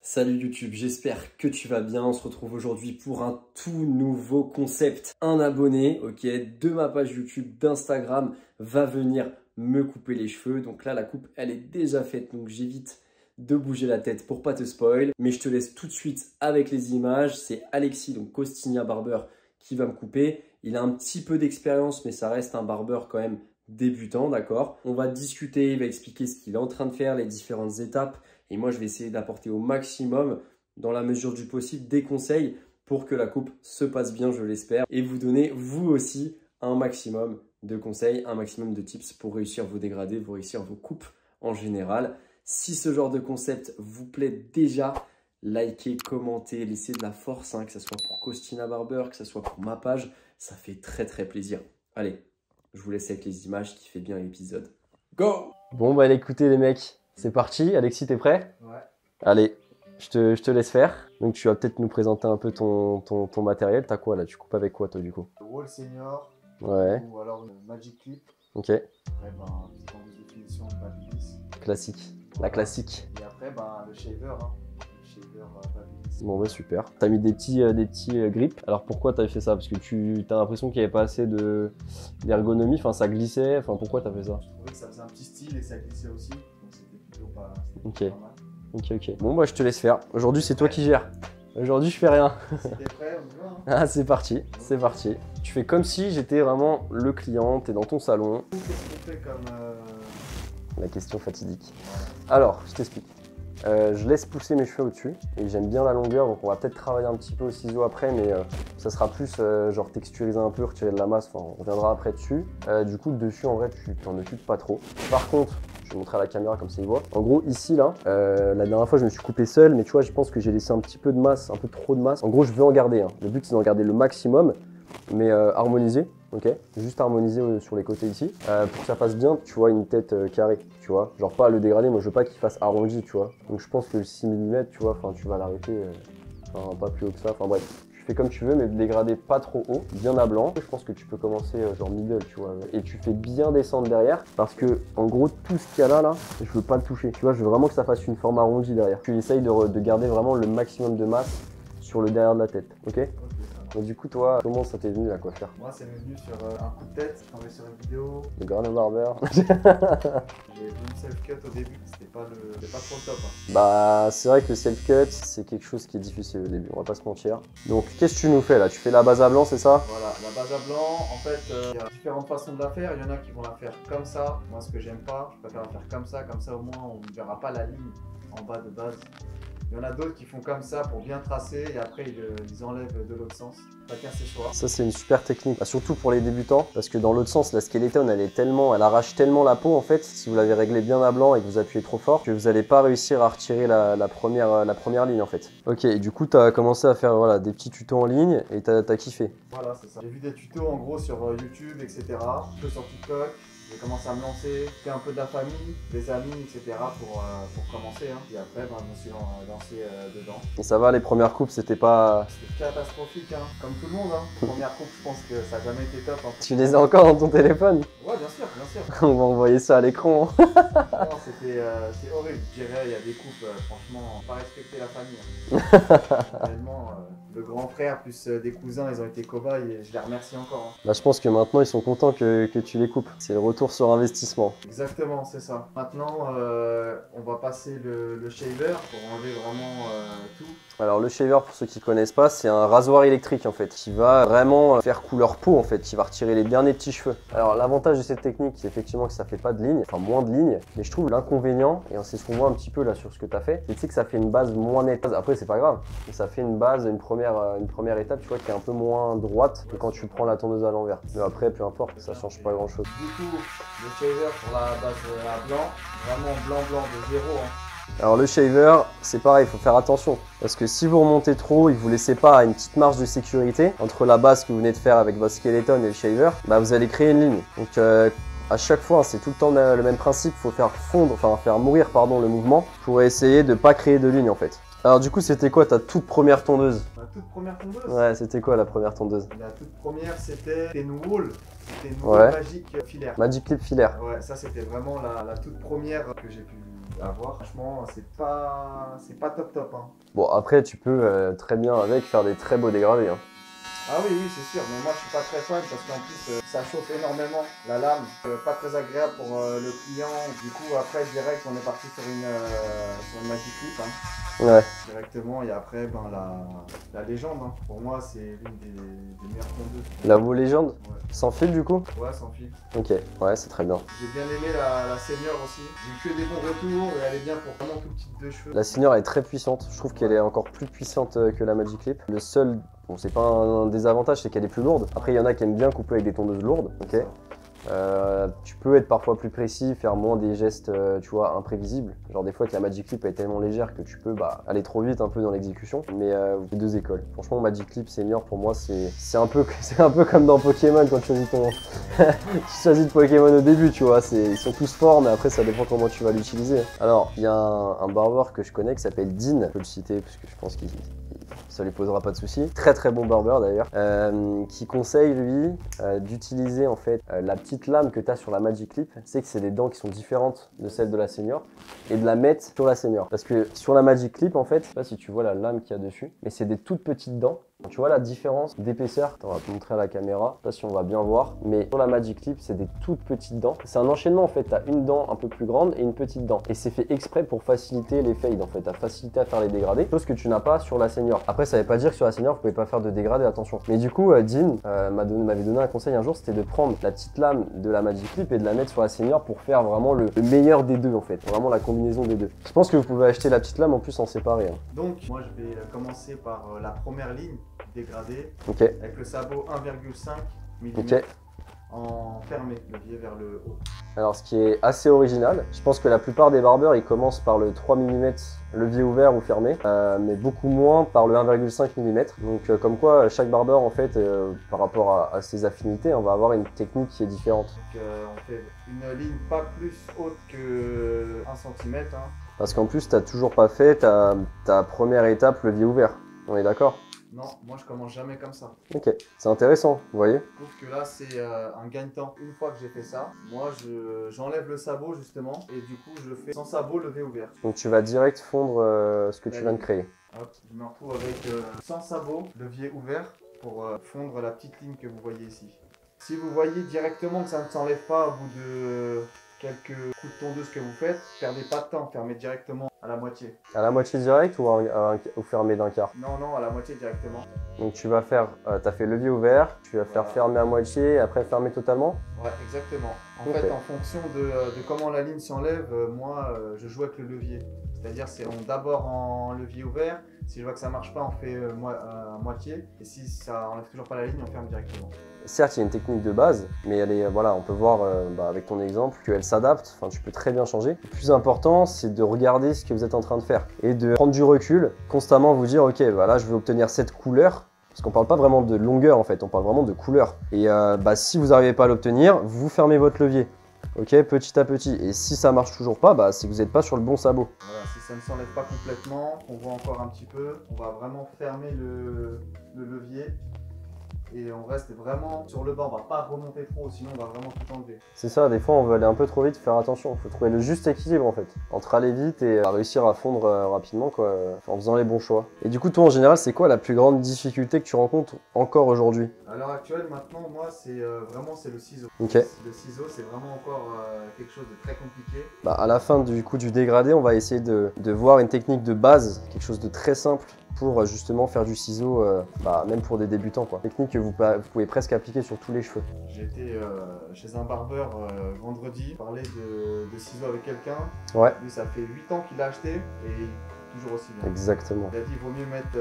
Salut YouTube, j'espère que tu vas bien. On se retrouve aujourd'hui pour un tout nouveau concept. Un abonné, ok, de ma page YouTube, d'Instagram, va venir me couper les cheveux. Donc là, la coupe, elle est déjà faite, donc j'évite de bouger la tête pour pas te spoil. Mais je te laisse tout de suite avec les images. C'est Alexis, donc Costigna Barber, qui va me couper. Il a un petit peu d'expérience, mais ça reste un barbeur quand même débutant, d'accord? On va discuter, il va expliquer ce qu'il est en train de faire, les différentes étapes. Et moi, je vais essayer d'apporter au maximum, dans la mesure du possible, des conseils pour que la coupe se passe bien, je l'espère. Et vous donner, vous aussi, un maximum de conseils, un maximum de tips pour réussir vos dégradés, pour réussir vos coupes en général. Si ce genre de concept vous plaît déjà, likez, commentez, laissez de la force, que ce soit pour Costigna Barber, que ce soit pour ma page. Ça fait très très plaisir. Allez, je vous laisse avec les images qui fait bien l'épisode. Go! Bon, bah écoutez les mecs. C'est parti, Alexis, t'es prêt? Ouais. Allez, je te laisse faire. Donc tu vas peut-être nous présenter un peu ton matériel. T'as quoi là? Tu coupes avec quoi toi du coup? Le Wall Senior. Ouais. Ou alors le Magic Clip. Ok. Après, petite bande de définition de Babyliss. Classique. La classique. Et après, le shaver. Le shaver Babyliss. Bon bah super. T'as mis des petits grips. Alors pourquoi t'as fait ça? Parce que t'as l'impression qu'il n'y avait pas assez d'ergonomie. Enfin ça glissait. Enfin pourquoi t'as fait ça? Je trouvais que ça faisait un petit style et ça glissait aussi. Donc c'était plutôt pas Ok. mal. Ok. Bon bah je te laisse faire. Aujourd'hui c'est toi qui gères. Aujourd'hui je fais rien. Si t'es prêt, on y va. Ah c'est parti. C'est parti. Tu fais comme si j'étais vraiment le client. T'es dans ton salon. Qu'est-ce qu'on fait comme... La question fatidique. Alors, je t'explique. Je laisse pousser mes cheveux au-dessus et j'aime bien la longueur, donc on va peut-être travailler un petit peu au ciseau après, mais ça sera plus genre texturiser un peu, retirer de la masse, enfin on reviendra après dessus. Du coup, dessus en vrai, tu t'en occupes pas trop. Par contre, je vais montrer à la caméra comme ça ils voient. En gros, ici là, la dernière fois je me suis coupé seul, mais tu vois, je pense que j'ai laissé un petit peu de masse, un peu trop de masse. En gros, je veux en garder. Le but c'est d'en garder le maximum, mais harmoniser. Ok, juste harmoniser sur les côtés ici pour que ça fasse bien, tu vois, une tête carrée, tu vois, genre pas le dégrader. Moi je veux pas qu'il fasse arrondi, tu vois, donc je pense que le 6 mm, tu vois, enfin tu vas l'arrêter pas plus haut que ça, enfin bref, tu fais comme tu veux mais dégrader pas trop haut, bien à blanc. Je pense que tu peux commencer genre middle, tu vois, et tu fais bien descendre derrière parce que en gros tout ce qu'il y a là, je veux pas le toucher, tu vois, je veux vraiment que ça fasse une forme arrondie derrière. Tu essayes de garder vraiment le maximum de masse sur le derrière de la tête, ok? Donc du coup, toi, comment ça t'est venu à quoi faire? Moi, c'est venu sur un coup de tête, tombé sur une vidéo. Le Grano Barber. J'ai vu une self-cut au début, c'était pas trop le top. Bah, c'est vrai que le self-cut, c'est quelque chose qui est difficile au début, on va pas se mentir. Donc, qu'est-ce que tu nous fais là? Tu fais la base à blanc, c'est ça? Voilà, la base à blanc, en fait, il y a différentes façons de la faire. Il y en a qui vont la faire comme ça. Moi, ce que j'aime pas, je préfère la faire comme ça au moins on ne verra pas la ligne en bas de base. Il y en a d'autres qui font comme ça pour bien tracer et après ils enlèvent de l'autre sens. Chacun ses choix. Ça c'est une super technique, surtout pour les débutants, parce que dans l'autre sens, la skeleton elle arrache tellement la peau en fait, si vous l'avez réglé bien à blanc et que vous appuyez trop fort, que vous n'allez pas réussir à retirer la première ligne en fait. Ok, et du coup tu as commencé à faire voilà, des petits tutos en ligne et t'as kiffé. Voilà, c'est ça. J'ai vu des tutos en gros sur YouTube, etc. Un peu sur TikTok. J'ai commencé à me lancer, fait un peu de la famille, des amis, etc. pour commencer. Et après, je me suis lancé dedans. Et ça va, les premières coupes, c'était pas... C'était catastrophique, comme tout le monde. Première coupe, je pense que ça n'a jamais été top. Tu les as encore dans ton téléphone? Ouais, bien sûr, bien sûr. On va envoyer ça à l'écran. Non, c'était horrible. Je dirais, il y a des coupes, franchement, pas respecter la famille. Réellement, le grand frère plus des cousins, ils ont été cobayes et je les remercie encore. Bah, je pense que maintenant, ils sont contents que tu les coupes. C'est le retour sur investissement. Exactement, c'est ça. Maintenant, on va passer le shaver pour enlever vraiment tout. Alors le shaver, pour ceux qui ne connaissent pas, c'est un rasoir électrique en fait, qui va vraiment faire couleur peau en fait, qui va retirer les derniers petits cheveux. Alors l'avantage de cette technique, c'est effectivement que ça fait pas de lignes, enfin moins de lignes, mais je trouve l'inconvénient, et c'est ce qu'on voit un petit peu là sur ce que tu as fait, c'est que ça fait une base moins nette. Après c'est pas grave, mais ça fait une base, une première étape, tu vois, qui est un peu moins droite que quand tu prends la tondeuse à l'envers. Mais après, peu importe, ça change pas grand chose. Du coup, le shaver pour la base à blanc, vraiment blanc de zéro. Alors le shaver, c'est pareil, il faut faire attention. Parce que si vous remontez trop et que vous ne laissez pas une petite marge de sécurité entre la base que vous venez de faire avec votre skeleton et le shaver, bah vous allez créer une ligne. Donc à chaque fois, c'est tout le temps le même principe, il faut faire mourir le mouvement pour essayer de ne pas créer de ligne en fait. Alors du coup, c'était quoi ta toute première tondeuse? Ma toute première tondeuse? Ouais, c'était quoi la première tondeuse? La toute première, c'était une Wall. C'était une Wall Magic Filaire. Magic Clip Filaire. Ouais, ça c'était vraiment la toute première que j'ai pu à voir. Franchement, c'est pas top top. Hein. Bon, après, tu peux très bien avec faire des très beaux dégradés. Hein. Ah oui, oui, c'est sûr, mais moi je suis pas très fan parce qu'en plus ça chauffe énormément la lame, pas très agréable pour le client. Du coup, après, direct, on est parti sur une Magic Clip. Hein. Ouais. Directement, et après, ben, la légende. Hein. Pour moi, c'est l'une des meilleures tondeuses. La Vaux Légende, Ouais. sans fil du coup? Ouais, sans fil. Ok, ouais, c'est très bien. J'ai bien aimé la Senior aussi. J'ai eu que des bons retours et elle est bien pour vraiment tout petite de cheveux. La Senior est très puissante, je trouve qu'elle est encore plus puissante que la Magic Clip. Le seul, bon c'est pas un désavantage, c'est qu'elle est plus lourde. Après il y en a qui aiment bien couper avec des tondeuses lourdes, ok. Tu peux être parfois plus précis, faire moins des gestes, tu vois, imprévisibles. Genre des fois que la Magic Clip est tellement légère que tu peux aller trop vite un peu dans l'exécution. Mais les deux écoles. Franchement, Magic Clip Senior pour moi c'est un peu comme dans Pokémon quand tu choisis tu choisis de Pokémon au début, tu vois. Ils sont tous forts, mais après ça dépend comment tu vas l'utiliser. Alors il y a un barbeur que je connais qui s'appelle Dean. Je peux le citer parce que je pense qu'il ça lui posera pas de soucis. Très très bon barbeur d'ailleurs, qui conseille lui d'utiliser en fait la petite lame que tu as sur la Magic Clip. C'est que c'est des dents qui sont différentes de celles de la Senior et de la mettre sur la Senior. Parce que sur la Magic Clip en fait, je sais pas si tu vois la lame qu'il y a dessus, mais c'est des toutes petites dents. Tu vois la différence d'épaisseur? On va te montrer à la caméra, je sais pas si on va bien voir, mais sur la Magic Clip, c'est des toutes petites dents. C'est un enchaînement en fait, tu as une dent un peu plus grande et une petite dent. Et c'est fait exprès pour faciliter les fades en fait, à faciliter à faire les dégradés, chose que tu n'as pas sur la Senior. Après, ça veut pas dire que sur la Senior, vous pouvez pas faire de dégradés, attention. Mais du coup, Dean m'avait donné un conseil un jour, c'était de prendre la petite lame de la Magic Clip et de la mettre sur la Senior pour faire vraiment le meilleur des deux en fait, vraiment la combinaison des deux. Je pense que vous pouvez acheter la petite lame en plus en séparé. Hein. Donc, moi je vais commencer par la première ligne dégradée Ok. avec le sabot 1,5 mm Ok. en fermé, levier vers le haut. Alors ce qui est assez original, je pense que la plupart des barbeurs ils commencent par le 3 mm levier ouvert ou fermé, mais beaucoup moins par le 1,5 mm. Donc comme quoi chaque barbeur en fait par rapport à ses affinités, on va avoir une technique qui est différente. Donc on fait une ligne pas plus haute que 1 cm. Hein. Parce qu'en plus tu n'as toujours pas fait ta première étape levier ouvert, on est d'accord? Non, moi je commence jamais comme ça. Ok, c'est intéressant, vous voyez? Je trouve que là c'est un gain de temps. Une fois que j'ai fait ça, moi j'enlève le sabot justement et du coup je fais sans sabot levé ouvert. Donc tu vas direct fondre ce que tu viens de créer. Hop, je me retrouve avec sans sabot levier ouvert pour fondre la petite ligne que vous voyez ici. Si vous voyez directement que ça ne s'enlève pas au bout de quelques coups de tondeuse que vous faites, perdez pas de temps, fermez directement à la moitié. À la moitié direct ou fermé d'un quart? Non, non, à la moitié directement. Donc tu vas faire, tu as fait levier ouvert, tu vas faire fermer à moitié et après fermer totalement? Ouais, exactement. En Ok. fait, en fonction de comment la ligne s'enlève, moi je joue avec le levier. C'est-à-dire on d'abord en levier ouvert, si je vois que ça marche pas, on fait à moitié. Et si ça enlève toujours pas la ligne, on ferme directement. Certes, il y a une technique de base, mais elle est, voilà, on peut voir avec ton exemple qu'elle s'adapte, enfin, tu peux très bien changer. Le plus important, c'est de regarder ce que vous êtes en train de faire et de prendre du recul, constamment vous dire, ok, voilà, je veux obtenir cette couleur, parce qu'on parle pas vraiment de longueur en fait, on parle vraiment de couleur. Et si vous n'arrivez pas à l'obtenir, vous fermez votre levier, ok, petit à petit. Et si ça marche toujours pas, c'est que vous n'êtes pas sur le bon sabot. Voilà, si ça ne s'enlève pas complètement, on voit encore un petit peu, on va vraiment fermer le levier. Et on reste vraiment sur le bas, on va pas remonter trop, sinon on va vraiment tout enlever. C'est ça, des fois on veut aller un peu trop vite, faire attention. Il faut trouver le juste équilibre en fait, entre aller vite et réussir à fondre rapidement quoi, en faisant les bons choix. Et du coup toi en général, c'est quoi la plus grande difficulté que tu rencontres encore aujourd'hui? À l'heure actuelle, maintenant, moi, c'est le ciseau. Ok. Le ciseau, c'est vraiment encore quelque chose de très compliqué. À la fin du dégradé, on va essayer de voir une technique de base, quelque chose de très simple pour justement faire du ciseau, même pour des débutants quoi. Technique que vous pouvez presque appliquer sur tous les cheveux. J'étais chez un barbeur vendredi, parler de ciseaux avec quelqu'un. Ouais. Lui, ça fait 8 ans qu'il l'a acheté et toujours aussi bien. Exactement. Il a dit, il vaut mieux mettre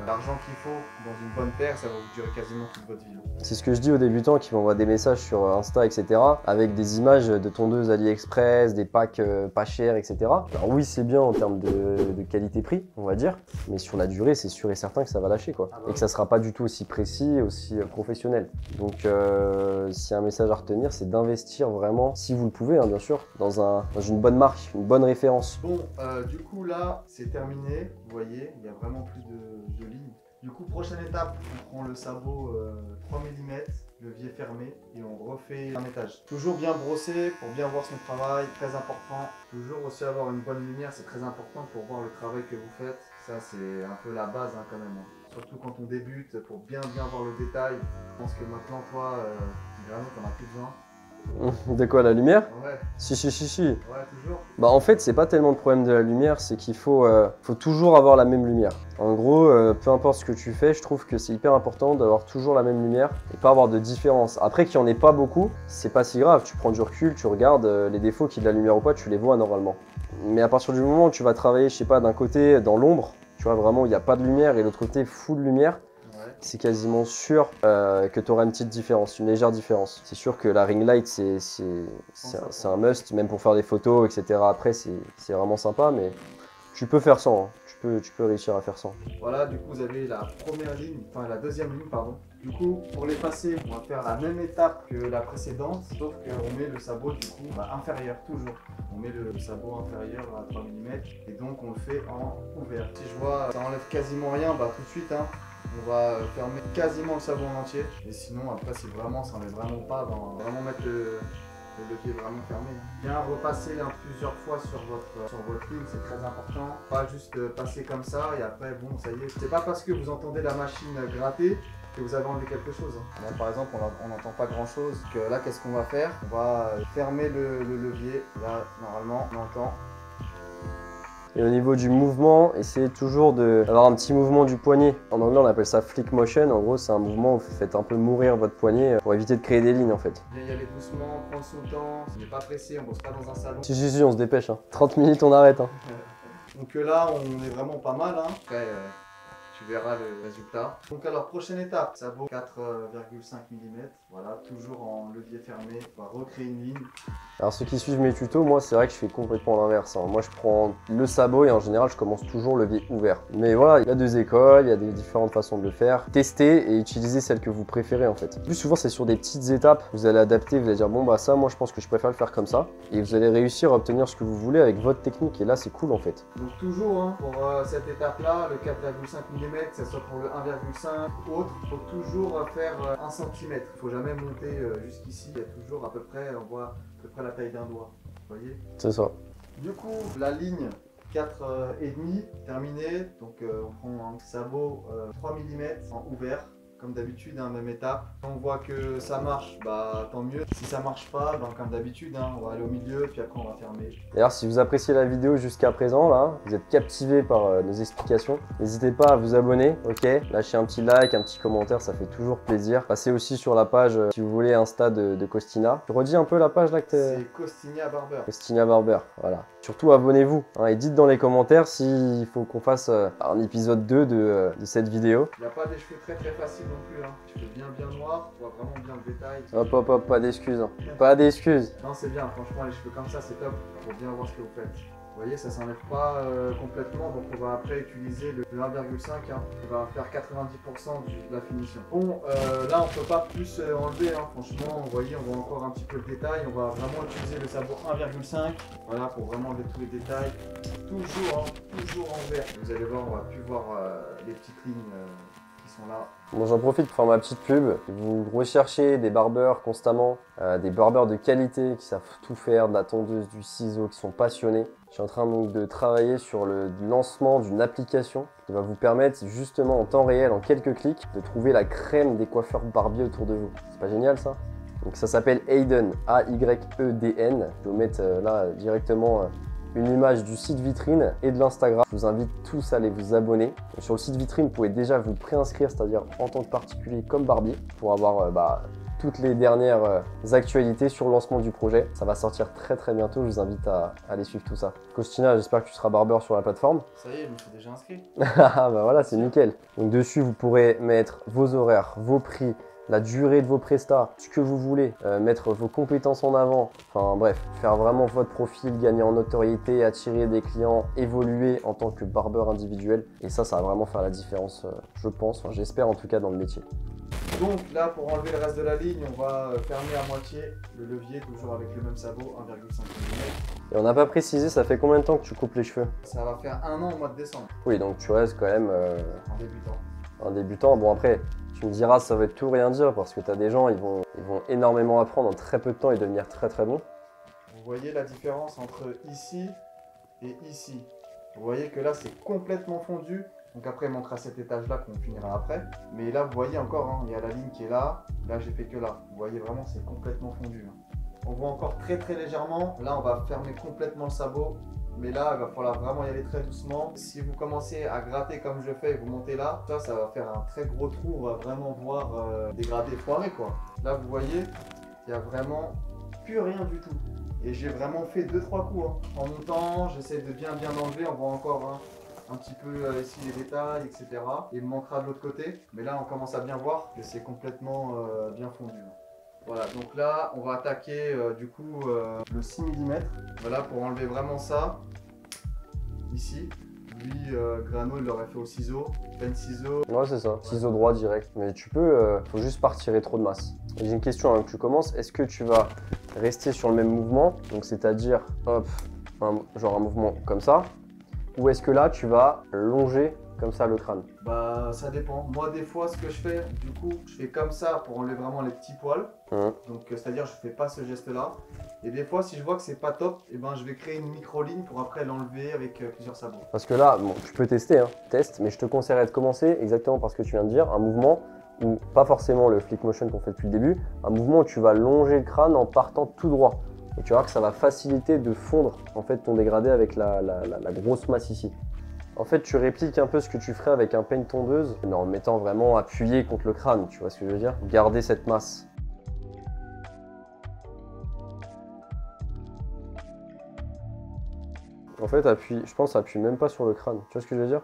l'argent qu'il faut dans une bonne paire, ça va vous durer quasiment toute votre vie. C'est ce que je dis aux débutants qui m'envoient des messages sur Insta, etc. avec des images de tondeuses AliExpress, des packs pas chers, etc. Alors oui, c'est bien en termes de qualité-prix, on va dire, mais sur la durée, c'est sûr et certain que ça va lâcher, quoi. Et que ça sera pas du tout aussi précis, aussi professionnel. Donc, s'il y a un message à retenir, c'est d'investir vraiment, si vous le pouvez, hein, bien sûr, dans une bonne marque, une bonne référence. Bon, du coup, là, c'est terminé. Vous voyez, il n'y a vraiment plus de lignes. Du coup, prochaine étape, on prend le sabot 3 mm levier fermé et on refait un étage. Toujours bien brosser pour bien voir son travail, très important. Toujours aussi avoir une bonne lumière, c'est très important pour voir le travail que vous faites. Ça c'est un peu la base hein, quand même. Surtout quand on débute, pour bien voir le détail. Je pense que maintenant toi, Grano, t'en as plus besoin. De quoi, la lumière? Ouais. Si. Ouais, toujours. Bah en fait, c'est pas tellement le problème de la lumière, c'est qu'il faut toujours avoir la même lumière. En gros, peu importe ce que tu fais, je trouve que c'est hyper important d'avoir toujours la même lumière et pas avoir de différence. Après qu'il n'y en ait pas beaucoup, c'est pas si grave. Tu prends du recul, tu regardes les défauts qu'il y ait de la lumière ou pas, tu les vois normalement. Mais à partir du moment où tu vas travailler, je sais pas, d'un côté dans l'ombre, tu vois vraiment il n'y a pas de lumière et l'autre côté full lumière, c'est quasiment sûr que tu auras une petite différence, une légère différence. C'est sûr que la ring light, c'est un must, même pour faire des photos, etc. Après, c'est vraiment sympa, mais tu peux faire sans. Hein. Tu peux réussir à faire sans. Voilà, du coup, vous avez la première ligne, enfin la deuxième ligne, pardon. Du coup, pour les passer, on va faire la même étape que la précédente, sauf qu'on met le sabot du coup inférieur, toujours. On met le sabot inférieur à 3 mm et donc on le fait en ouvert. Si je vois ça enlève quasiment rien, bah tout de suite, hein, on va fermer quasiment le sabot en entier. Et sinon, après, si vraiment ça enlève vraiment pas, on va vraiment mettre le levier vraiment fermé. Bien repasser plusieurs fois sur votre ligne, c'est très important. Pas juste passer comme ça et après, bon, ça y est. C'est pas parce que vous entendez la machine gratter que vous avez enlevé quelque chose. Là, par exemple, on n'entend pas grand chose. Que là, qu'est-ce qu'on va faire? On va fermer le levier. Là, normalement, on entend. Et au niveau du mouvement, essayez toujours d'avoir un petit mouvement du poignet. En anglais, on appelle ça flick motion. En gros, c'est un mouvement où vous faites un peu mourir votre poignet pour éviter de créer des lignes en fait. Bien y aller doucement, prendre son temps. On n'est pas pressé, on bosse pas dans un salon. Si, on se dépêche. Hein. 30 minutes, on arrête. Hein. Donc là, on est vraiment pas mal. Hein. Après, tu verras le résultat. Donc alors, prochaine étape, sabot 4,5 mm. Voilà, toujours en levier fermé. On va recréer une ligne. Alors ceux qui suivent mes tutos, moi c'est vrai que je fais complètement l'inverse. Hein. Moi je prends le sabot et en général je commence toujours levier ouvert. Mais voilà, il y a deux écoles, il y a des différentes façons de le faire. Testez et utilisez celle que vous préférez en fait. Plus souvent c'est sur des petites étapes, vous allez adapter, vous allez dire bon bah ça moi je pense que je préfère le faire comme ça. Et vous allez réussir à obtenir ce que vous voulez avec votre technique et là c'est cool en fait. Donc toujours hein, pour cette étape là, le 4,5 mm, que ce soit pour le 1,5 ou autre, il faut toujours faire 1 cm. Il ne faut jamais monter jusqu'ici, il y a toujours à peu près, on voit à peu près la taille d'un doigt, vous voyez? C'est ça. Du coup, la ligne 4,5 terminée, donc on prend un sabot 3 mm en ouvert, comme d'habitude, hein, même étape. Quand on voit que ça marche, bah tant mieux. Si ça marche pas, bah, comme d'habitude, hein, on va aller au milieu, puis après on va fermer. D'ailleurs, si vous appréciez la vidéo jusqu'à présent, là, vous êtes captivé par nos explications, n'hésitez pas à vous abonner, ok? Lâchez un petit like, un petit commentaire, ça fait toujours plaisir. Passez aussi sur la page, si vous voulez, Insta de Costina. Tu redis un peu la page là que t'es... C'est Costina Barber. Costina Barber, voilà. Surtout abonnez-vous, hein, et dites dans les commentaires s'il faut qu'on fasse un épisode 2 de cette vidéo. Il n'y a pas des cheveux très faciles non plus, hein. Tu fais bien noir, tu vois vraiment bien le détail. Hop, pas d'excuses, hein. Pas d'excuses. Non, c'est bien, franchement, les cheveux comme ça, c'est top pour bien voir ce que vous faites. Vous voyez, ça s'enlève pas complètement, donc on va après utiliser le 1,5, hein. On va faire 90% de la finition. Bon, là on peut pas plus enlever, hein. Franchement, vous voyez, on voit encore un petit peu le détail. On va vraiment utiliser le sabot 1,5, voilà, pour vraiment enlever tous les détails. Toujours en vert. Vous allez voir, on va plus voir les petites lignes qui sont là. Bon, j'en profite pour faire ma petite pub. Vous recherchez des barbeurs constamment, des barbeurs de qualité qui savent tout faire, de la tondeuse, du ciseau, qui sont passionnés. Je suis en train donc de travailler sur le lancement d'une application qui va vous permettre justement en temps réel, en quelques clics, de trouver la crème des coiffeurs barbiers autour de vous. C'est pas génial ça? Donc ça s'appelle Ayden, A-Y-E-D-N. Je vais vous mettre là directement une image du site vitrine et de l'Instagram. Je vous invite tous à aller vous abonner. Sur le site vitrine, vous pouvez déjà vous préinscrire, c'est-à-dire en tant que particulier comme barbier, pour avoir toutes les dernières actualités sur le lancement du projet. Ça va sortir très bientôt, je vous invite à aller suivre tout ça. Costina, j'espère que tu seras barbeur sur la plateforme. Ça y est, je me suis déjà inscrit. Ah bah voilà, c'est nickel. Donc dessus, vous pourrez mettre vos horaires, vos prix, la durée de vos prestats, ce que vous voulez, mettre vos compétences en avant, enfin bref, faire vraiment votre profil, gagner en notoriété, attirer des clients, évoluer en tant que barbeur individuel. Et ça va vraiment faire la différence, je pense, enfin j'espère en tout cas dans le métier. Donc là, pour enlever le reste de la ligne, on va fermer à moitié le levier, toujours avec le même sabot, 1,5 mm. Et on n'a pas précisé, ça fait combien de temps que tu coupes les cheveux? Ça va faire 1 an au mois de décembre. Oui, donc tu restes quand même En débutant. un débutant. Bon après, Tu me diras, ça veut tout rien dire parce que tu as des gens, ils vont énormément apprendre en très peu de temps et devenir très très bons. Vous voyez la différence entre ici et ici. Vous voyez que là, c'est complètement fondu. Donc après, il manquera cet étage-là qu'on finira après. Mais là, vous voyez encore, hein, il y a la ligne qui est là. Là, j'ai fait que là. Vous voyez vraiment, c'est complètement fondu. Hein. On voit encore très très légèrement. Là, on va fermer complètement le sabot. Mais là, il va falloir vraiment y aller très doucement. Si vous commencez à gratter comme je fais et vous montez là, ça va faire un très gros trou. On va vraiment voir dégradé, foiré quoi. Là, vous voyez, il n'y a vraiment plus rien du tout. Et j'ai vraiment fait 2-3 coups. Hein. En montant, j'essaie de bien enlever. On voit encore un petit peu ici les détails, etc. Il me manquera de l'autre côté. Mais là, on commence à bien voir que c'est complètement bien fondu. Voilà, donc là, on va attaquer du coup le 6 mm. Voilà, pour enlever vraiment ça. Ici. Lui, Grano, il l'aurait fait au ciseau. Peine ciseau. Ouais, c'est ça. Ciseau droit direct. Mais tu peux, faut juste pas retirer trop de masse. J'ai une question avant que tu commences. Est-ce que tu vas rester sur le même mouvement, donc c'est-à-dire, hop, genre un mouvement comme ça, ou est-ce que là, tu vas longer comme ça le crâne? Bah, ça dépend. Moi, des fois, ce que je fais, du coup, je fais comme ça pour enlever vraiment les petits poils. Donc, c'est-à-dire, je fais pas ce geste-là. Et des fois, si je vois que c'est pas top, et ben, je vais créer une micro-ligne pour après l'enlever avec plusieurs sabots. Parce que là, bon, tu peux tester, hein, teste, mais je te conseillerais de commencer exactement par ce que tu viens de dire, un mouvement où, pas forcément le flick motion qu'on fait depuis le début, un mouvement où tu vas longer le crâne en partant tout droit. Et tu vas voir que ça va faciliter de fondre en fait ton dégradé avec la grosse masse ici. En fait, tu répliques un peu ce que tu ferais avec un peigne tondeuse, mais en mettant vraiment appuyé contre le crâne, tu vois ce que je veux dire? Garder cette masse. En fait, je pense appuie même pas sur le crâne, tu vois ce que je veux dire?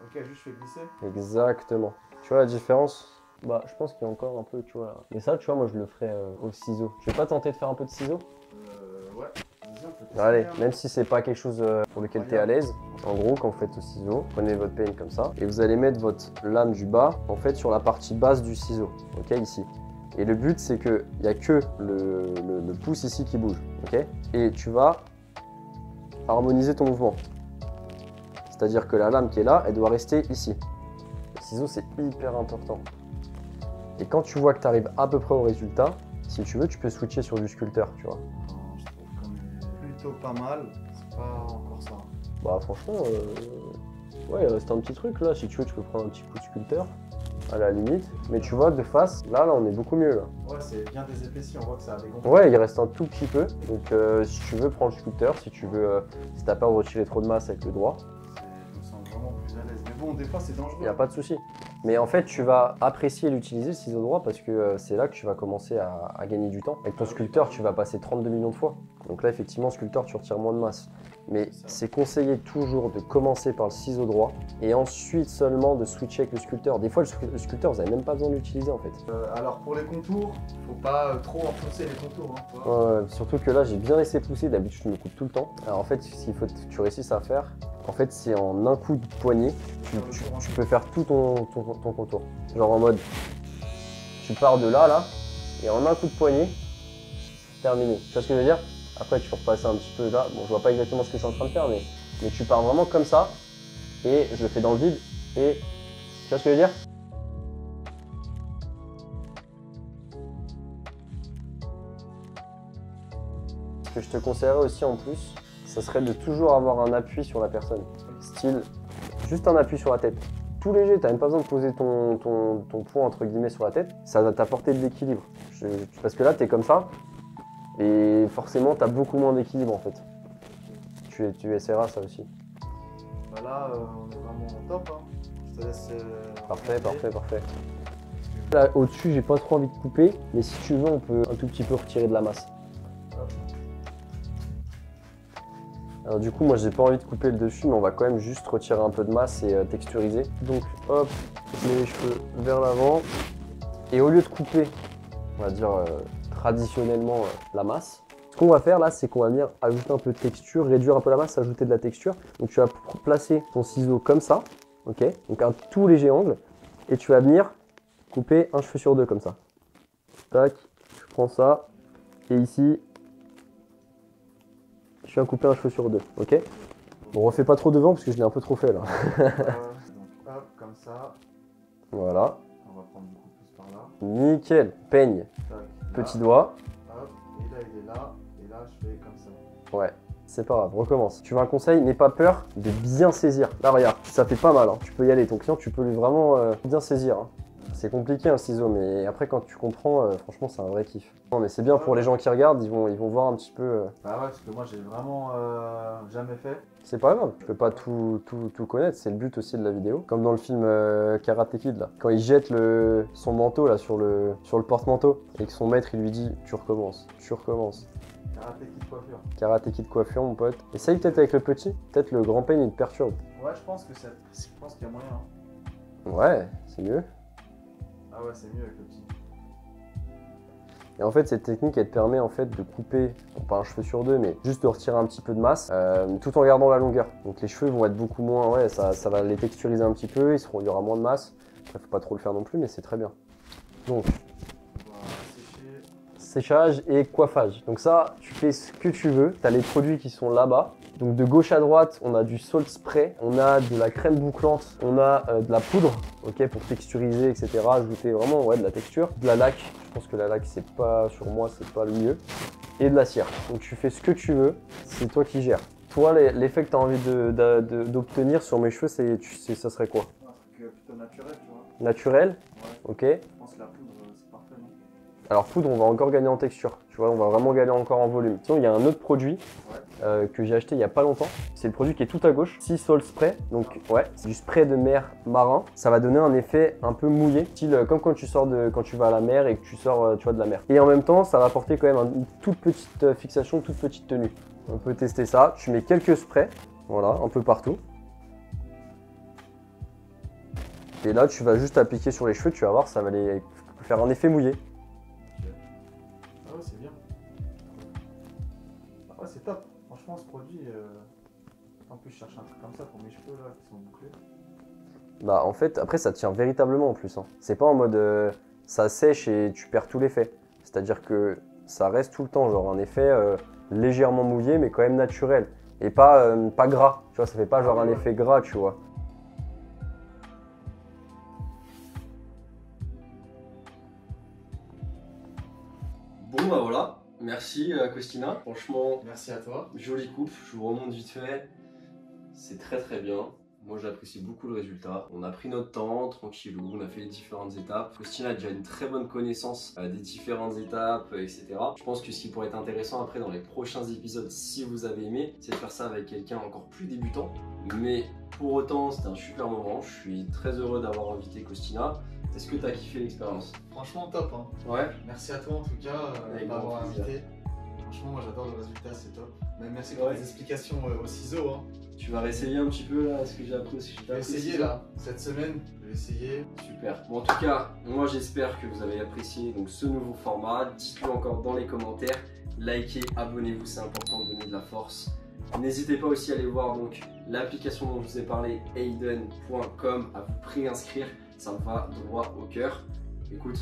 Ok, juste je fais glisser. Exactement. Tu vois la différence? Bah, je pense qu'il y a encore un peu, tu vois. Là. Mais ça, tu vois, moi, je le ferais au ciseau. Je vais pas tenter de faire un peu de ciseau? Ouais. Allez, même si c'est pas quelque chose pour lequel tu es à l'aise, en gros, quand vous faites au ciseau, prenez votre peigne comme ça et vous allez mettre votre lame du bas en fait sur la partie basse du ciseau, ok, ici. Et le but, c'est qu'il n'y a que le pouce ici qui bouge, ok. Et tu vas harmoniser ton mouvement. C'est-à-dire que la lame qui est là, elle doit rester ici. Le ciseau, c'est hyper important. Et quand tu vois que tu arrives à peu près au résultat, si tu veux, tu peux switcher sur du sculpteur, tu vois. Plutôt pas mal, c'est pas encore ça. Bah franchement, ouais, il reste un petit truc là, si tu veux tu peux prendre un petit coup de sculpteur, à la limite. Mais tu vois, de face, là on est beaucoup mieux là. Ouais, c'est bien désépaissi, on voit que ça a dégonflé. Ouais, il reste un tout petit peu, donc si tu veux prendre le sculpteur, si tu veux, si t'as peur de retirer trop de masse avec le doigt. Je me sens vraiment plus à l'aise, mais bon, des fois c'est dangereux. Il n'y a pas de souci. Mais en fait, tu vas apprécier l'utiliser le ciseau droit parce que c'est là que tu vas commencer à gagner du temps. Avec ton sculpteur, tu vas passer 32 millions de fois. Donc là, effectivement, sculpteur, tu retires moins de masse. Mais c'est conseillé toujours de commencer par le ciseau droit et ensuite seulement de switcher avec le sculpteur. Des fois, le sculpteur, vous n'avez même pas besoin de l'utiliser en fait. Alors pour les contours, faut pas trop enfoncer les contours. Hein, ouais, surtout que là, j'ai bien laissé pousser. D'habitude, je me coupe tout le temps. Alors en fait, ce qu'il faut que tu réussisses à faire, en fait, c'est en un coup de poignet, tu peux faire tout ton contour. Genre en mode, tu pars de là, et en un coup de poignet, terminé. Tu vois ce que je veux dire? Après, tu peux repasser un petit peu là. Bon, je vois pas exactement ce que je suis en train de faire, mais tu pars vraiment comme ça, et je le fais dans le vide, et tu vois ce que je veux dire? Ce que je te conseillerais aussi en plus, ça serait de toujours avoir un appui sur la personne. Style, juste un appui sur la tête. Tout léger, tu n'as même pas besoin de poser ton poids entre guillemets sur la tête. Ça va t'apporter de l'équilibre. Parce que là, tu es comme ça, et forcément, tu as beaucoup moins d'équilibre en fait. Tu essaieras ça aussi. Bah là, on est vraiment au top. Hein. Je te laisse. Parfait. Là, au-dessus, j'ai pas trop envie de couper, mais si tu veux, on peut un tout petit peu retirer de la masse. Alors du coup, moi j'ai pas envie de couper le dessus, mais on va quand même juste retirer un peu de masse et texturiser. Donc hop, je mets les cheveux vers l'avant. Et au lieu de couper, on va dire traditionnellement la masse, ce qu'on va faire là, c'est qu'on va venir ajouter un peu de texture, réduire un peu la masse, ajouter de la texture. Donc tu vas placer ton ciseau comme ça, ok? Donc un tout léger angle, et tu vas venir couper un cheveu sur deux comme ça. Tac, je prends ça, et ici, je viens couper un cheveu sur deux, ok? Bon, refais pas trop devant parce que je l'ai un peu trop fait là. Donc hop, comme ça. Voilà. On va prendre beaucoup plus par là. Nickel. Peigne. Tac, Petit là, doigt. hop, et là il est là, et là je fais comme ça. Ouais. C'est pas grave, recommence. Tu veux un conseil? N'aie pas peur de bien saisir. Là, regarde, ça fait pas mal. Hein. Tu peux y aller. Ton client, tu peux lui vraiment bien saisir. Hein. C'est compliqué un ciseau, mais après, quand tu comprends, franchement, c'est un vrai kiff. Non, mais c'est bien pour les gens qui regardent, ils vont voir un petit peu. Bah ouais, parce que moi j'ai vraiment jamais fait. C'est pas grave, tu peux pas tout connaître, c'est le but aussi de la vidéo. Comme dans le film Karate Kid, là. Quand il jette son manteau là, sur le porte-manteau, et que son maître il lui dit tu recommences, tu recommences. Karate Kid coiffure. Karate Kid coiffure, mon pote. Essaye peut-être avec le petit, peut-être le grand peigne il te perturbe. Ouais, je pense qu'il y a moyen. Hein. Ouais, c'est mieux. Ah ouais, c'est mieux avec le petit. Et en fait, cette technique, elle te permet en fait de couper, bon, pas un cheveu sur deux, mais juste de retirer un petit peu de masse, tout en gardant la longueur. Donc les cheveux vont être beaucoup moins, ouais, ça va les texturiser un petit peu, il y aura moins de masse. Après, faut pas trop le faire non plus, mais c'est très bien. Donc, On va sécher. séchage et coiffage. Donc ça, tu fais ce que tu veux. Tu as les produits qui sont là-bas. Donc de gauche à droite, on a du salt spray, on a de la crème bouclante, on a de la poudre, ok, pour texturiser, etc. Ajouter vraiment de la texture. De la laque, je pense que la laque, c'est pas, sur moi, c'est pas le mieux. Et de la cire. Donc tu fais ce que tu veux, c'est toi qui gères. Toi, l'effet que tu as envie d'obtenir sur mes cheveux, ça serait quoi? Un truc plutôt naturel, tu vois. Naturel, Ouais. ok. Je pense que la poudre, c'est parfait, non? Alors poudre, on va encore gagner en texture, tu vois, on va vraiment gagner encore en volume. Sinon, il y a un autre produit que j'ai acheté il y a pas longtemps. C'est le produit qui est tout à gauche, Sea Salt Spray. Donc ouais, c'est du spray de mer marin. Ça va donner un effet un peu mouillé, style comme quand tu vas à la mer et que tu sors, tu vois, de la mer. Et en même temps, ça va apporter quand même une toute petite fixation, une toute petite tenue. On peut tester ça. Tu mets quelques sprays, voilà, un peu partout. Et là, tu vas juste appliquer sur les cheveux, tu vas voir, ça va les faire un effet mouillé. Ah ouais, c'est bien. Ah ouais, c'est top. Franchement, ce produit. En plus, je cherche un truc comme ça pour mes cheveux là qui sont bouclés. Bah en fait, après ça tient véritablement en plus. Hein. C'est pas en mode ça sèche et tu perds tout l'effet. C'est-à-dire que ça reste tout le temps, genre un effet légèrement mouillé mais quand même naturel. Et pas gras, tu vois, ça fait pas genre un effet gras, tu vois. Bon bah voilà, merci Costina, franchement Merci à toi. jolie coupe, je vous remonte vite fait, c'est très bien. Moi j'apprécie beaucoup le résultat. On a pris notre temps, tranquillou, on a fait les différentes étapes. Costina a déjà une très bonne connaissance des différentes étapes, etc. Je pense que ce qui pourrait être intéressant après dans les prochains épisodes, si vous avez aimé, c'est de faire ça avec quelqu'un encore plus débutant. Mais pour autant, c'était un super moment. Je suis très heureux d'avoir invité Costina. Est-ce que tu as kiffé l'expérience? Franchement, top. Hein. Ouais. Merci à toi en tout cas Avec de m'avoir grand plaisir. invité. Franchement, moi j'adore le résultat, c'est top. Même merci pour les explications aux ciseaux. Hein. Tu vas réessayer un petit peu là, ce que j'ai appris aussi. Je vais essayer là, cette semaine, je vais essayer. Super. Bon, en tout cas, moi j'espère que vous avez apprécié donc, ce nouveau format. Dites-le encore dans les commentaires. Likez, abonnez-vous, c'est important de donner de la force. N'hésitez pas aussi à aller voir donc l'application dont je vous ai parlé, Aiden.com, à vous préinscrire. Ça me va droit au cœur. Écoute,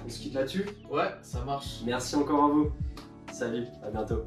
on se quitte là-dessus. Ouais, ça marche. Merci encore à vous. Salut, à bientôt.